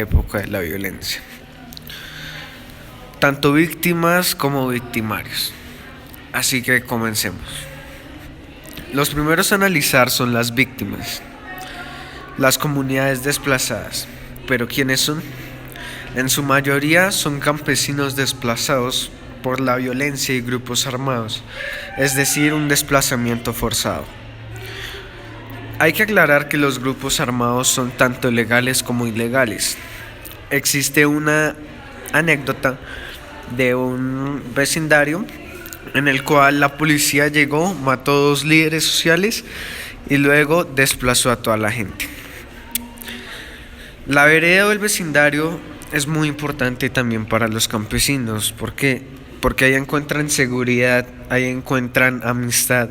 Época de la violencia, tanto víctimas como victimarios. Así que comencemos. Los primeros a analizar son las víctimas, las comunidades desplazadas. ¿Pero quiénes son? En su mayoría son campesinos desplazados por la violencia y grupos armados, es decir, un desplazamiento forzado. Hay que aclarar que los grupos armados son tanto legales como ilegales. Existe una anécdota de un vecindario en el cual la policía llegó, mató 2 líderes sociales y luego desplazó a toda la gente. La vereda o el vecindario es muy importante también para los campesinos. ¿Por qué? Porque ahí encuentran seguridad, ahí encuentran amistad,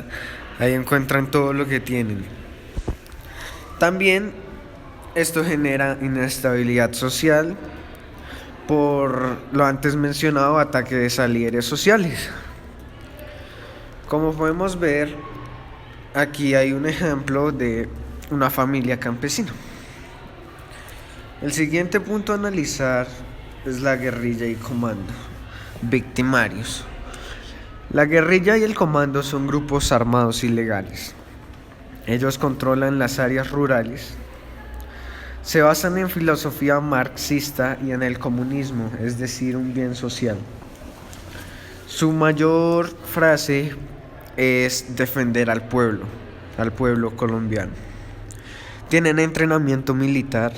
ahí encuentran todo lo que tienen. También esto genera inestabilidad social por lo antes mencionado ataques a líderes sociales. Como podemos ver, aquí hay un ejemplo de una familia campesina. El siguiente punto a analizar es la guerrilla y comando, victimarios. La guerrilla y el comando son grupos armados ilegales. Ellos controlan las áreas rurales. Se basan en filosofía marxista y en el comunismo, es decir, un bien social. Su mayor frase es defender al pueblo colombiano. Tienen entrenamiento militar,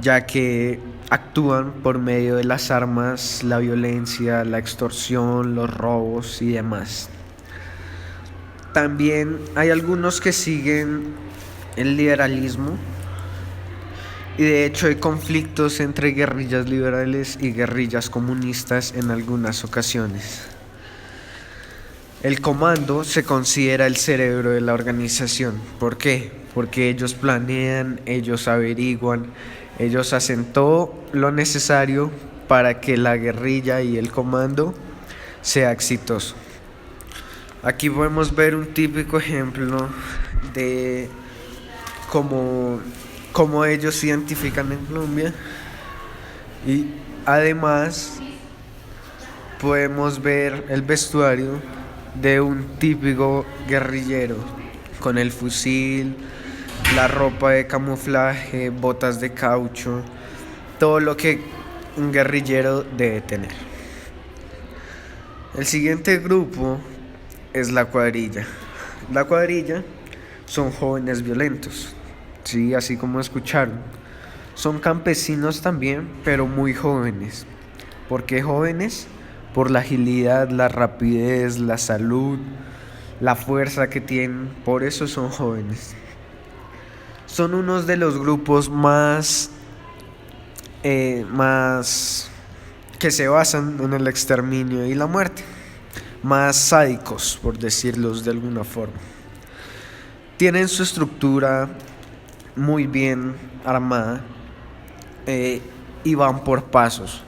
ya que actúan por medio de las armas, la violencia, la extorsión, los robos y demás. También hay algunos que siguen el liberalismo y de hecho hay conflictos entre guerrillas liberales y guerrillas comunistas en algunas ocasiones. El comando se considera el cerebro de la organización. ¿Por qué? Porque ellos planean, ellos averiguan, ellos hacen todo lo necesario para que la guerrilla y el comando sea exitoso. Aquí podemos ver un típico ejemplo de cómo ellos se identifican en Colombia, y además podemos ver el vestuario de un típico guerrillero con el fusil, la ropa de camuflaje, botas de caucho, todo lo que un guerrillero debe tener. El siguiente grupo es la cuadrilla. La cuadrilla son jóvenes violentos, sí, así como escucharon. Son campesinos también, pero muy jóvenes. ¿Por qué jóvenes? Por la agilidad, la rapidez, la salud, la fuerza que tienen. Por eso son jóvenes. Son unos de los grupos más que se basan en el exterminio y la muerte, más sádicos, por decirlos de alguna forma. Tienen su estructura muy bien armada y van por pasos.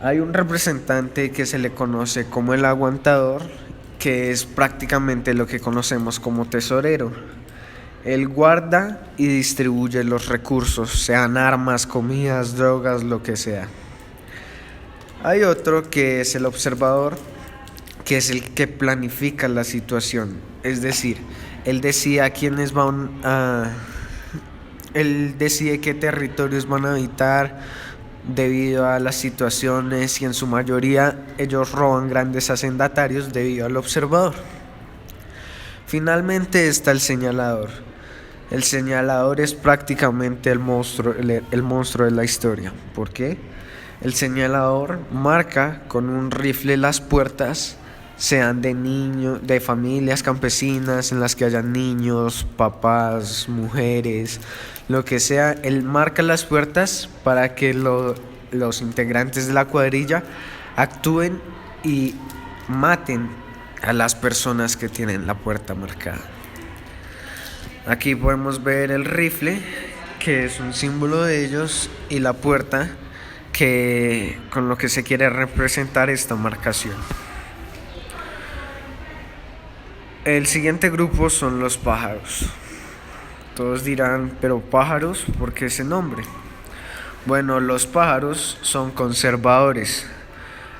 Hay un representante que se le conoce como el aguantador, que es prácticamente lo que conocemos como tesorero. Él guarda y distribuye los recursos, sean armas, comidas, drogas, lo que sea. Hay otro que es el observador, que es el que planifica la situación. Es decir, él decide él decide qué territorios van a habitar debido a las situaciones, y en su mayoría ellos roban grandes hacendatarios debido al observador. Finalmente está el señalador. El señalador es prácticamente el monstruo de la historia. ¿Por qué? El señalador marca con un rifle las puertas, sean de familias campesinas en las que hayan niños, papás, mujeres, lo que sea. Él marca las puertas para que los integrantes de la cuadrilla actúen y maten a las personas que tienen la puerta marcada. Aquí podemos ver el rifle, que es un símbolo de ellos, y la puerta, con lo que se quiere representar esta marcación. El siguiente grupo son los pájaros. Todos dirán, pero pájaros, ¿por qué ese nombre? Bueno, los pájaros son conservadores.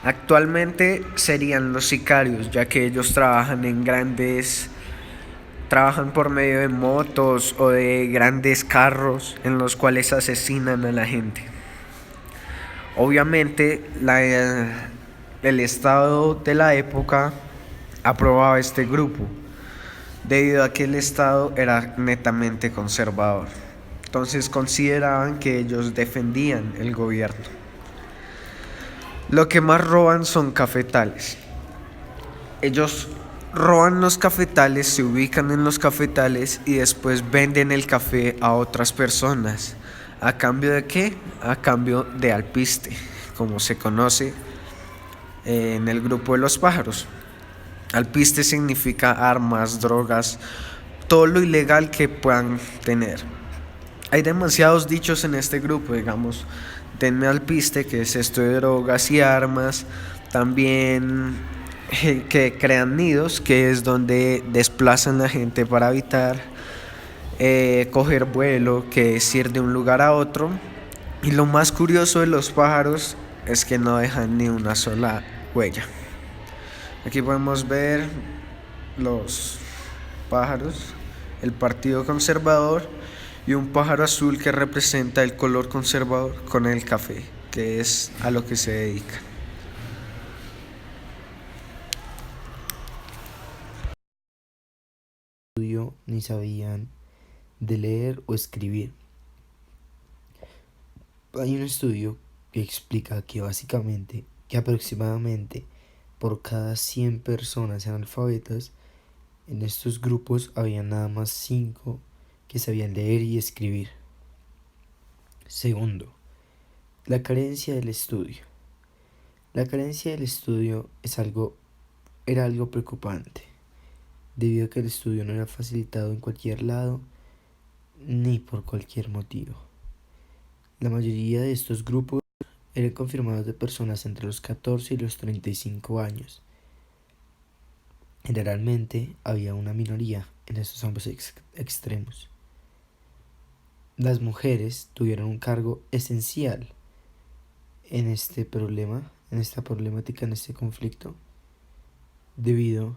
Actualmente serían los sicarios, ya que ellos trabajan por medio de motos o de grandes carros en los cuales asesinan a la gente. Obviamente, el Estado de la época aprobaba este grupo, debido a que el Estado era netamente conservador. Entonces consideraban que ellos defendían el gobierno. Lo que más roban son cafetales. Ellos roban los cafetales, se ubican en los cafetales y después venden el café a otras personas. ¿A cambio de qué? A cambio de alpiste, como se conoce en el grupo de los pájaros. Alpiste significa armas, drogas, todo lo ilegal que puedan tener. Hay demasiados dichos en este grupo, digamos, denme alpiste, que es esto de drogas y armas. También que crean nidos, que es donde desplazan la gente para evitar coger vuelo, que es ir de un lugar a otro. Y lo más curioso de los pájaros es que no dejan ni una sola huella. Aquí podemos ver los pájaros, el Partido Conservador y un pájaro azul que representa el color conservador con el café, que es a lo que se dedica. Ni sabían de leer o escribir. Hay un estudio que explica que básicamente, que aproximadamente por cada 100 personas analfabetas, en estos grupos había nada más 5 que sabían leer y escribir. Segundo, la carencia del estudio. La carencia del estudio era algo preocupante, debido a que el estudio no era facilitado en cualquier lado ni por cualquier motivo. La mayoría de estos grupos eran confirmados de personas entre los 14 y los 35 años. Generalmente había una minoría en estos ambos extremos. Las mujeres tuvieron un cargo esencial en este problema, en esta problemática, en este conflicto, debido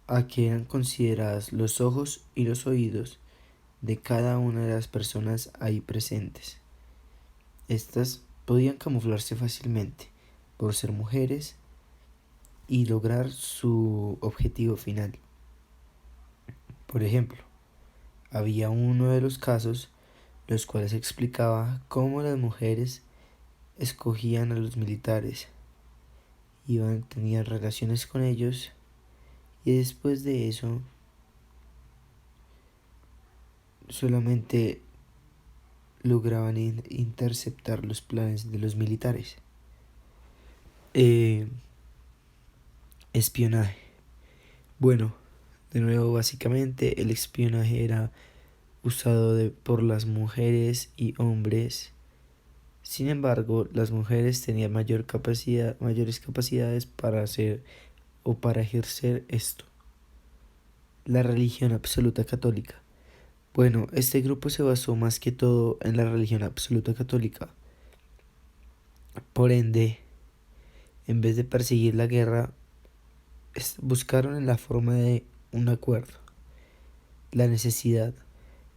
a que eran consideradas los ojos y los oídos de cada una de las personas ahí presentes. Estas podían camuflarse fácilmente por ser mujeres y lograr su objetivo final. Por ejemplo, había uno de los casos los cuales explicaba cómo las mujeres escogían a los militares, tenían relaciones con ellos y después de eso solamente lograban interceptar los planes de los militares. Espionaje. Bueno, de nuevo, básicamente el espionaje era usado por las mujeres y hombres. Sin embargo, las mujeres tenían mayores capacidades para hacer o para ejercer esto. La religión absoluta católica. Bueno, este grupo se basó más que todo en la religión absoluta católica. Por ende, en vez de perseguir la guerra, buscaron en la forma de un acuerdo. La necesidad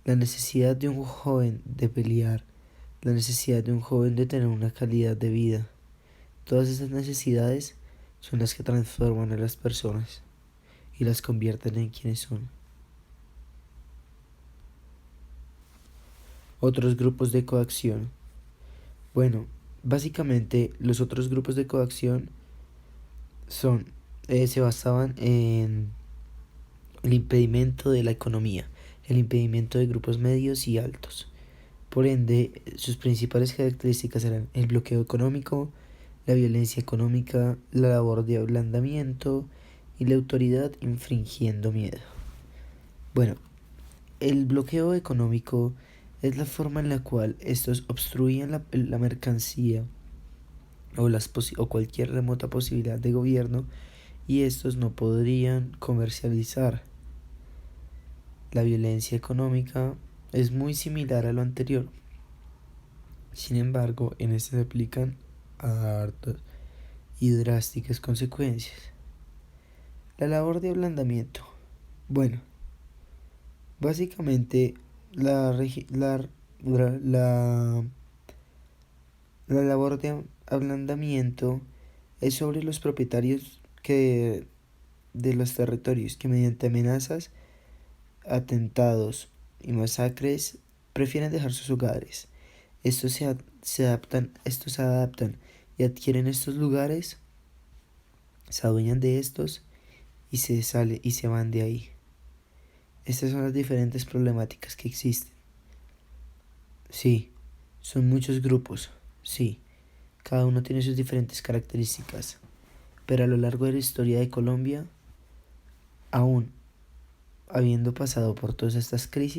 de un joven de pelear, la necesidad de un joven de tener una calidad de vida. Todas esas necesidades son las que transforman a las personas y las convierten en quienes son. Otros grupos de coacción. Bueno, básicamente los otros grupos de coacción se basaban en el impedimento de la economía, el impedimento de grupos medios y altos. Por ende, sus principales características eran el bloqueo económico, la violencia económica, la labor de ablandamiento y la autoridad infringiendo miedo. Bueno, el bloqueo económico es la forma en la cual estos obstruían la mercancía o cualquier remota posibilidad de gobierno y estos no podrían comercializar. La violencia económica es muy similar a lo anterior. Sin embargo, en este se aplican hartas y drásticas consecuencias. La labor de ablandamiento. Bueno, básicamente la, la, la, la labor de ablandamiento es sobre los propietarios de los territorios que mediante amenazas, atentados y masacres prefieren dejar sus hogares. Estos se adaptan y adquieren estos lugares, se adueñan de estos y se van de ahí. Estas son las diferentes problemáticas que existen. Sí, son muchos grupos. Sí, cada uno tiene sus diferentes características. Pero a lo largo de la historia de Colombia, aún habiendo pasado por todas estas crisis,